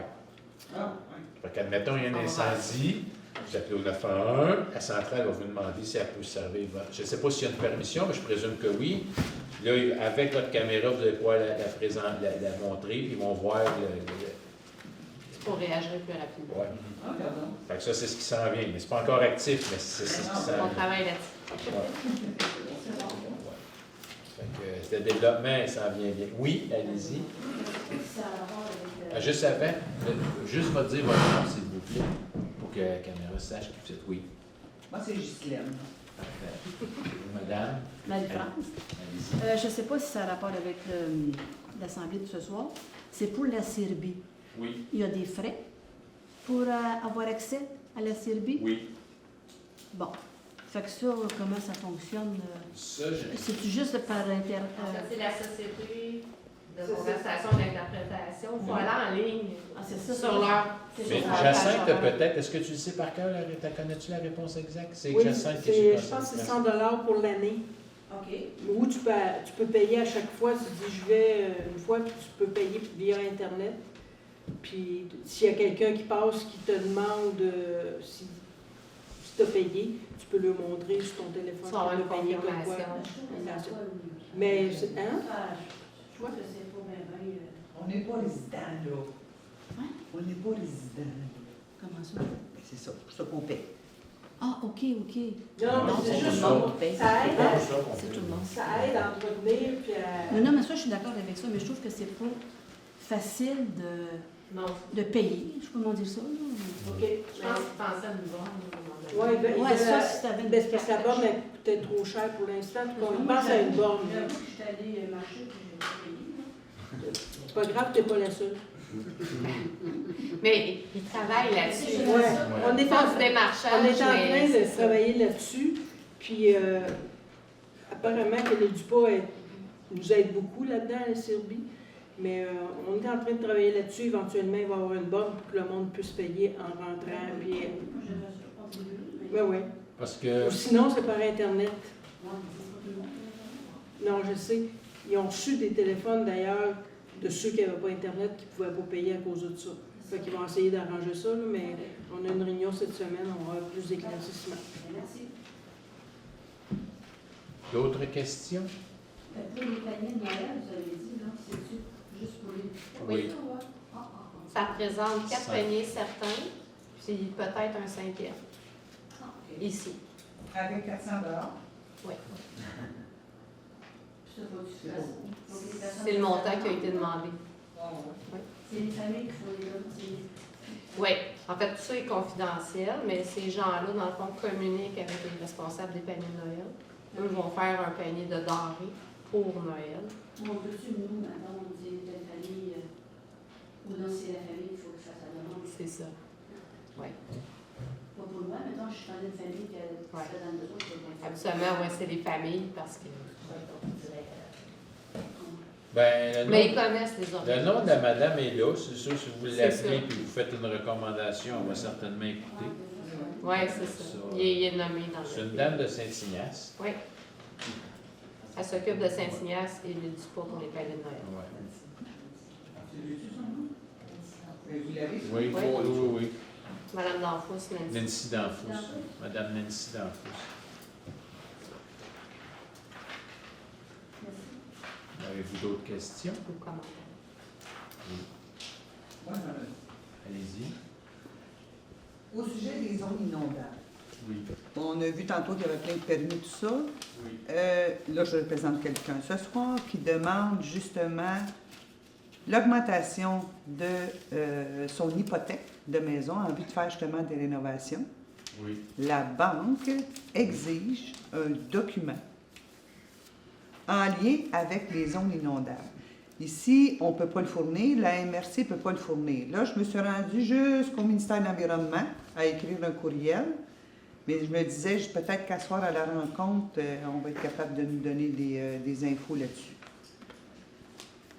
Ah, Fait qu'admettons, il y a un incendie, vous appelez au 911, la centrale va vous demander si elle peut servir. Je ne sais pas s'il y a une permission, mais je présume que oui. Là, avec votre caméra, vous allez pouvoir la montrer, puis ils vont voir Pour réagir plus rapidement. Ouais. Ah, pardon. Fait que ça, c'est ce qui s'en vient. Mais c'est pas encore actif, mais c'est ce qui s'en On vient. travaille là-dessus. Ouais. Fait que le développement, il s'en vient bien. Oui, allez-y. Juste avant, juste va dire votre nom, s'il vous plaît, pour que la caméra sache que vous êtes oui. Moi, c'est Ghislaine. Parfait. Madame, Marie-France. allez-y. Je ne sais pas si ça a rapport avec l'Assemblée de ce soir. C'est pour la Serbie. Oui. Il y a des frais pour avoir accès à la Serbie? Oui. Bon. Fait que ça, comment ça fonctionne? Ça, C'est-tu juste par Internet? Ça, c'est la société de conversation d'interprétation. Il faut aller en ligne c'est ça. sur leur... Mais Jacinthe, peut-être, est-ce que tu le sais par cœur, connais-tu la réponse exacte? C'est Oui, Jacinthe qui est je pense que c'est 100 $ pour l'année. OK. Ou tu peux payer à chaque fois. Tu dis, je vais une fois, puis tu peux payer via Internet. Puis s'il y a quelqu'un qui passe qui te demande si tu as payé, tu peux le montrer sur ton téléphone. Ça va avoir une tu as payé comme quoi. confirmation. Mais, hein? Je trouve que c'est pas bien. On n'est pas résident, là. Hein? On n'est pas résident. Comment ça? Ben, c'est ça, pour ça qu'on paie. Ah, OK. Non, mais Non, c'est c'est juste tout le monde qui paye. ça aide à, C'est tout le monde. ça aide à entretenir, puis à... Non, mais ça, je suis d'accord avec ça, mais je trouve que c'est pas facile Non. de payer. Je peux comment dire ça, là? OK. Je pense qu'il pensait à une borne. Oui, ben, Ouais, ça, si t'avais une parce que la borne est peut-être trop chère pour l'instant, puis qu'on pense à une borne. J'avoue que je suis allée marcher puis j'ai pas payé. C'est pas grave, t'es pas la seule. Mais il travaille là-dessus. Ouais. On est Pas du en démarchage, On est en mais train c'est de ça. travailler là-dessus, puis apparemment que les Dupas nous aident beaucoup là-dedans, à la Serbie, mais on est en train de travailler là-dessus. Éventuellement, il va y avoir une borne pour que le monde puisse payer en rentrant. Puis, oui. Parce que Ou sinon, c'est par Internet. Non, je sais. Ils ont reçu des téléphones, d'ailleurs, de ceux qui n'avaient pas Internet, qui ne pouvaient pas payer à cause de ça. Fait qu'ils vont essayer d'arranger ça, là, mais on a une réunion cette semaine, on va avoir plus d'éclaircissement. Merci. d'autres questions? Pour les paniers de Noël, vous avez dit, là, c'est juste pour les... Oui. Ça représente 4 Cinq. paniers certains, puis peut-être un 5e, ici. Avec 400 Oui. C'est C'est le montant qui a été demandé. C'est les familles qui font les dons. Oui. En fait, tout ça est confidentiel, mais ces gens-là, dans le fond, communiquent avec les responsables des paniers de Noël. Eux vont faire un panier de denrées pour Noël. On peut-tu, nous, maintenant, on dit telle famille, ou non, c'est la famille, il faut que je fasse la demande. C'est ça. Oui. Pas pour moi, maintenant, je suis dans une famille qui Ouais. serait dans le besoin, c'est bien. Habituellement, oui, c'est les familles parce que. Ben, Mais ils connaissent les autres. le nom de la madame est là, c'est sûr, si vous C'est l'appelez ça. et vous faites une recommandation, on va certainement écouter. Oui, c'est ça. Il est nommé dans le. C'est une dame de Saint-Ignace. Oui. Elle s'occupe de Saint-Ignace et l'île du Pas pour les paniers de Noël. Ouais. Mais vous l'avez? Oui, oui. Madame Danfous, Nancy. Nancy Danfous. Madame Nancy Danfous. Avez-vous d'autres questions? Ou commentaires. Oui. Allez-y. Au sujet des zones inondables, Oui. on a vu tantôt qu'il y avait plein de permis, tout ça. Oui. Là, je représente quelqu'un ce soir qui demande justement l'augmentation de son hypothèque de maison en vue de faire justement des rénovations. Oui. La banque exige un document en lien avec les zones inondables. Ici, on ne peut pas le fournir, la MRC ne peut pas le fournir. Là, je me suis rendue jusqu'au ministère de l'Environnement à écrire un courriel, mais je me disais, peut-être qu'à soir à la rencontre, on va être capable de nous donner des infos là-dessus.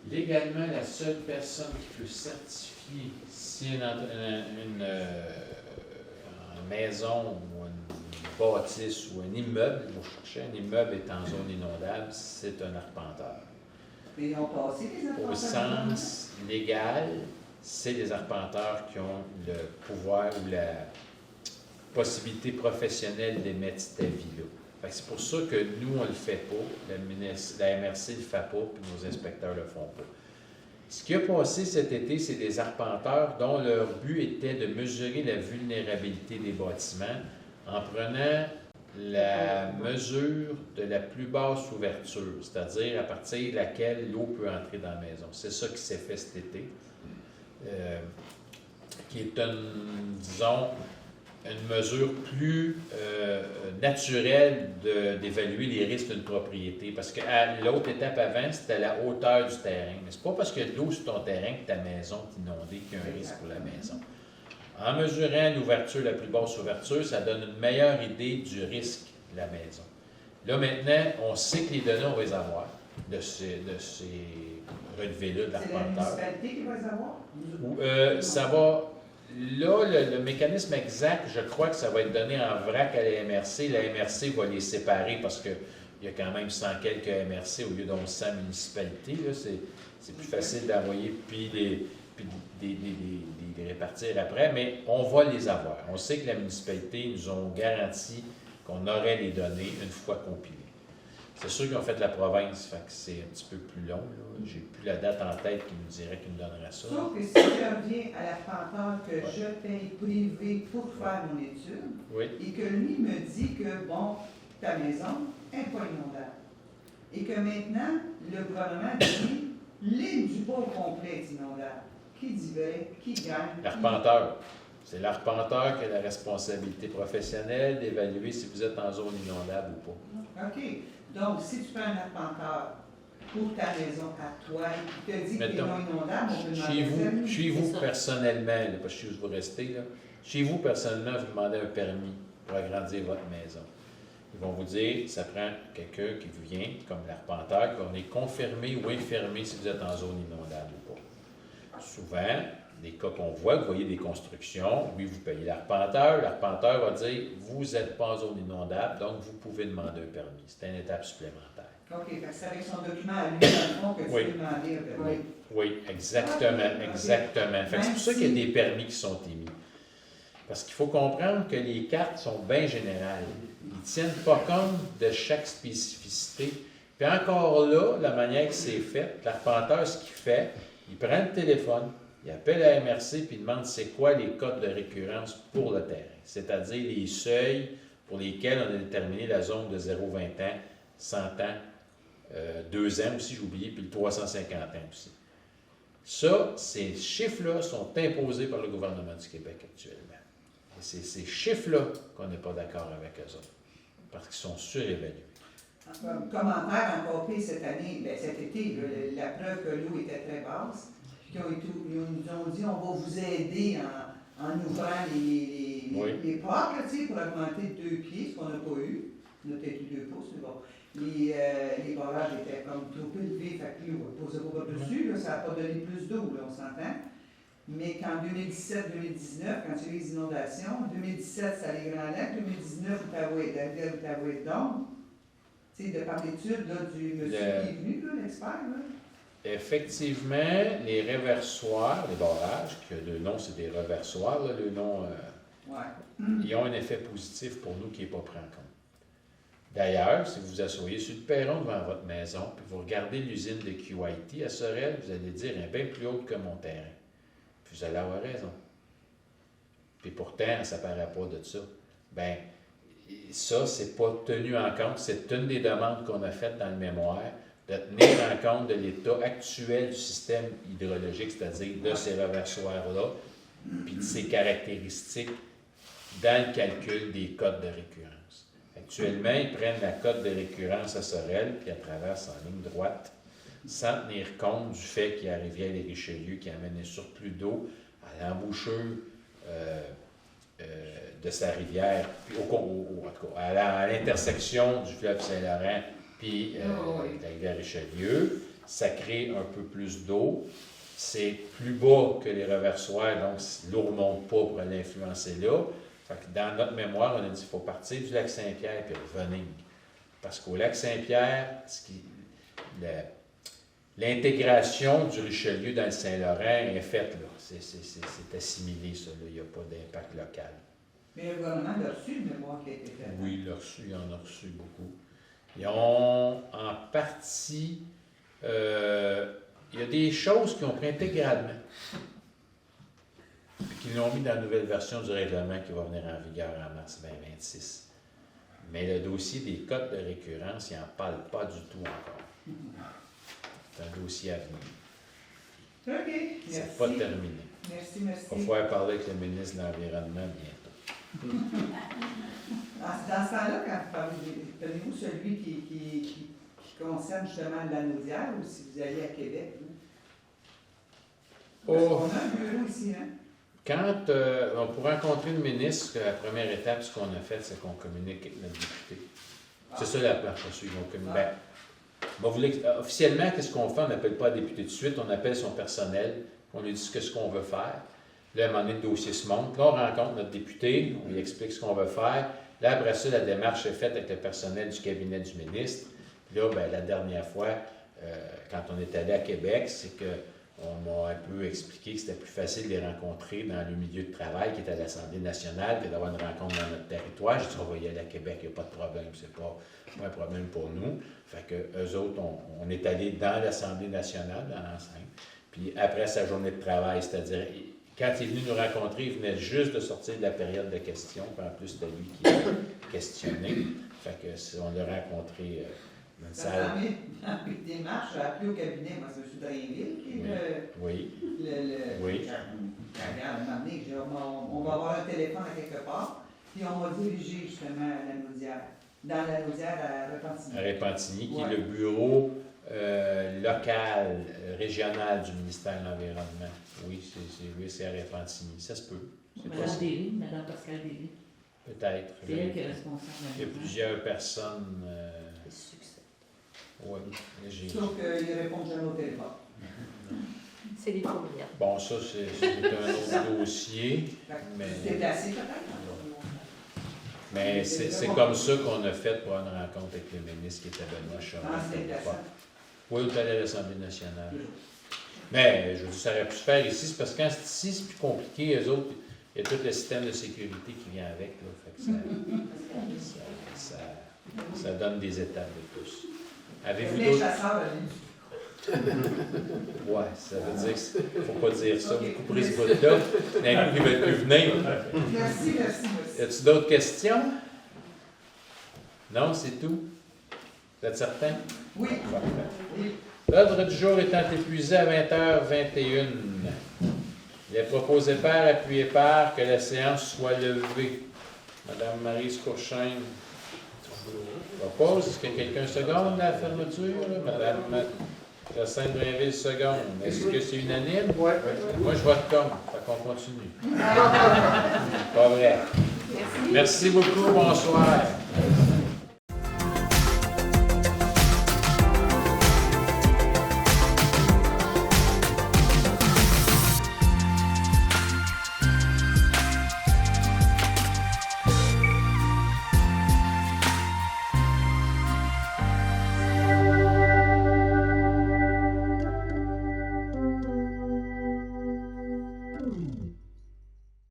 Légalement, la seule personne qui peut certifier si une maison ou une bâtisse ou un immeuble, vous cherchez un immeuble est en zone inondable, c'est un arpenteur. Mais ils ont passé les Au informations. sens légal, c'est les arpenteurs qui ont le pouvoir ou la possibilité professionnelle d'émettre cet avis-là. Fait que c'est pour ça que nous, on ne le fait pas, la MRC ne le fait pas, puis nos inspecteurs ne le font pas. Ce qui a passé cet été, c'est des arpenteurs dont leur but était de mesurer la vulnérabilité des bâtiments en prenant la mesure de la plus basse ouverture, c'est-à-dire à partir de laquelle l'eau peut entrer dans la maison. C'est ça qui s'est fait cet été, qui est disons, une mesure plus naturelle d'évaluer les risques d'une propriété. Parce que l'autre étape avant, c'était la hauteur du terrain. Mais c'est pas parce qu'il y a de l'eau sur ton terrain que ta maison est inondée qu'il y a un risque pour la maison. En mesurant l'ouverture, la plus basse ouverture, ça donne une meilleure idée du risque de la maison. Là, maintenant, on sait que les données, on va les avoir de ces relevés-là de C'est la l'arpenteur. municipalité qui va les avoir? Ça va... Là, le mécanisme exact, je crois que ça va être donné en vrac à la MRC. La MRC va les séparer parce qu'il il y a quand même 100 quelques MRC au lieu d'1100 municipalités. Là, c'est plus facile d'envoyer puis les répartir après, mais on va les avoir. On sait que la municipalité nous ont garanti qu'on aurait les données une fois compilées. C'est sûr qu'ils ont fait de la province, fait que c'est un petit peu plus long. J'ai plus la date en tête qui nous dirait qu'il nous donnerait ça. Sauf que si je reviens à l'arpenteur que je paye privé pour faire mon étude, Oui. et que lui me dit que, bon, ta maison n'est pas inondable. Et que maintenant, le gouvernement dit, l'île du Bois au complet est inondable. Qui dit vrai? Qui gagne? L'arpenteur. C'est l'arpenteur qui a la responsabilité professionnelle d'évaluer si vous êtes en zone inondable ou pas. OK. Donc, si tu prends un arpenteur pour ta maison à toi, et qui te dit que tu es non inondable, on peut demander Chez vous C'est ça. personnellement, là, pas chez où vous restez, là, chez vous personnellement, vous demandez un permis pour agrandir votre maison. Ils vont vous dire, ça prend quelqu'un qui vous vient, comme l'arpenteur, qui va venir confirmer ou infirmer si vous êtes en zone inondable ou pas. Souvent, les cas qu'on voit, vous voyez des constructions, oui, vous payez l'arpenteur va dire, vous n'êtes pas en zone inondable, donc vous pouvez demander un permis. C'est une étape supplémentaire. OK, fait que c'est avec son document à lui, dans le fond, que tu Oui. peux demander un permis. Oui, exactement, Ok. exactement. Fait que c'est pour ça qu'il y a des permis qui sont émis. Parce qu'il faut comprendre que les cartes sont bien générales. Ils ne tiennent pas compte de chaque spécificité. Puis encore là, la manière que c'est fait, l'arpenteur, ce qu'il fait, il prend le téléphone, il appelle la MRC puis il demande c'est quoi les codes de récurrence pour le terrain. C'est-à-dire les seuils pour lesquels on a déterminé la zone de 0-20 ans, 100 ans, 2 ans aussi, j'ai oublié, puis le 350 ans aussi. Ça, ces chiffres-là sont imposés par le gouvernement du Québec actuellement. Et c'est ces chiffres-là qu'on n'est pas d'accord avec eux autres, parce qu'ils sont surévalués. Comme commentaire encore pire cette année, ben cet été, là, la preuve que l'eau était très basse, puis ils nous ont dit on va vous aider en ouvrant les portes là, tu sais, pour augmenter de 2 pieds, ce qu'on n'a pas eu. On a peut-être eu 2 pouces, mais bon. Les barrages étaient comme trop élevés, fait que l'eau ne posait pas dessus, là, ça n'a pas donné plus d'eau, là, on s'entend. Mais qu'en 2017-2019, quand il y a eu les inondations, 2017, ça allait grand lac, 2019, Outaouais, donc, tu sais, de par l'étude là, du monsieur qui est venu, là, l'expert, là. Effectivement, les réversoirs, les barrages, que le nom c'est des reversoirs, là, le nom, Ouais. ils ont un effet positif pour nous qui n'est pas pris en compte. D'ailleurs, si vous vous asseyez sur le perron devant votre maison, puis vous regardez l'usine de QIT à Sorel, vous allez dire, elle est bien plus haute que mon terrain. Puis vous allez avoir raison. Puis pourtant, ça ne paraît pas de ça. Bien, ça, c'est pas tenu en compte. C'est une des demandes qu'on a faites dans le mémoire, de tenir en compte de l'état actuel du système hydrologique, c'est-à-dire de ces reversoirs-là, puis de ses caractéristiques dans le calcul des codes de récurrence. Actuellement, ils prennent la cote de récurrence à Sorel, puis elle traverse en ligne droite, sans tenir compte du fait qu'il y a la rivière des Richelieu qui amène un surplus d'eau à l'embouchure de sa rivière, puis à l'intersection du fleuve Saint-Laurent puis de la rivière Richelieu. Ça crée un peu plus d'eau. C'est plus bas que les reversoirs, donc l'eau ne remonte pas pour aller influencer là. Fait que dans notre mémoire, on a dit qu'il faut partir du lac Saint-Pierre et revenir. Parce qu'au lac Saint-Pierre, l'intégration du Richelieu dans le Saint-Laurent est faite là. C'est assimilé, ça. Là. Il n'y a pas d'impact local. Mais le gouvernement l'a reçu, le mémoire qui a été fait. Oui, il en a reçu beaucoup. Ils ont en partie... il y a des choses qui ont pris intégralement. Puis qu'ils l'ont mis dans la nouvelle version du règlement qui va venir en vigueur en mars 2026. Mais le dossier des cotes de récurrence, il n'en parle pas du tout encore. C'est un dossier à venir. OK, merci. C'est pas terminé. Merci. Il va falloir parler avec le ministre de l'Environnement bientôt. Dans ce temps-là, quand vous parlez, tenez-vous celui qui concerne justement l'anodière, ou si vous allez à Québec? Là? Parce qu'on a un bureau ici, hein? Quand pour rencontrer le ministre, la première étape, ce qu'on a fait, c'est qu'on communique avec notre député. C'est ça la procédure. Officiellement, qu'est-ce qu'on fait? On n'appelle pas le député de suite, on appelle son personnel, on lui dit ce qu'on veut faire. Là, à un moment donné, le dossier se monte. Là, on rencontre notre député, on lui explique ce qu'on veut faire. Là, après ça, la démarche est faite avec le personnel du cabinet du ministre. Puis là, ben, la dernière fois, quand on est allé à Québec, c'est que on m'a un peu expliqué que c'était plus facile de les rencontrer dans le milieu de travail qui est à l'Assemblée nationale que d'avoir une rencontre dans notre territoire. J'ai dit, on va y aller à Québec, il n'y a pas de problème, c'est pas un problème pour nous. Fait que eux autres, on est allé dans l'Assemblée nationale, dans l'enceinte. Puis après sa journée de travail, c'est-à-dire, quand il est venu nous rencontrer, il venait juste de sortir de la période de questions, puis en plus, c'était lui qui questionnait. Fait que on l'a rencontré dans une salle. Dans mes démarches, j'ai appelé au cabinet, moi, c'est M. Drainville, qui est Oui. oui. Regarde, un moment donné, j'ai dit, on va avoir un téléphone à quelque part, puis on m'a dirigé justement à la Naudière, dans la Naudière à Repentigny. À Repentigny, qui Ouais. est le bureau local, régional du ministère de l'Environnement. Oui, c'est à Repentigny. Ça se peut. C'est Madame possible. Derry, Madame Pascal Derry. Peut-être. C'est elle qui est responsable. Il y a plusieurs personnes. Succès. Oui, j'ai. Sauf qu'ils ne répondent jamais au téléphone. C'est des courriels. Bon, ça, c'est un autre dossier. Mais- C'est déplacé peut-être? Mais c'est comme ça qu'on a fait pour une rencontre avec le ministre qui était Benoît Charest. Ah, c'est déplaçant. Oui, au palais de l'Assemblée nationale. Mais je veux dire, ça aurait pu se faire ici, c'est parce que quand c'est ici, c'est plus compliqué. Eux autres, il y a tout le système de sécurité qui vient avec. Là, fait que ça donne des étapes de plus. Avez-vous Les d'autres? chasseurs, Ouais, ça veut dire qu'il ne faut pas dire ça. Ok. Vous couperez ce bout-là. D'un coup, il va plus venir. merci. Y a-t-il d'autres questions? Non, c'est tout? Vous êtes certain? Oui. Parfait. L'ordre du jour étant épuisé à 20h21, il est proposé par, appuyé par, que la séance soit levée. Madame Maryse Courchaine propose. Est-ce que quelqu'un seconde la fermeture? Là? Madame Jacinthe Drainville seconde. Est-ce que c'est unanime? Oui. Moi, je vote contre. Fait qu'on continue. Pas vrai. Merci. Merci beaucoup. Bonsoir.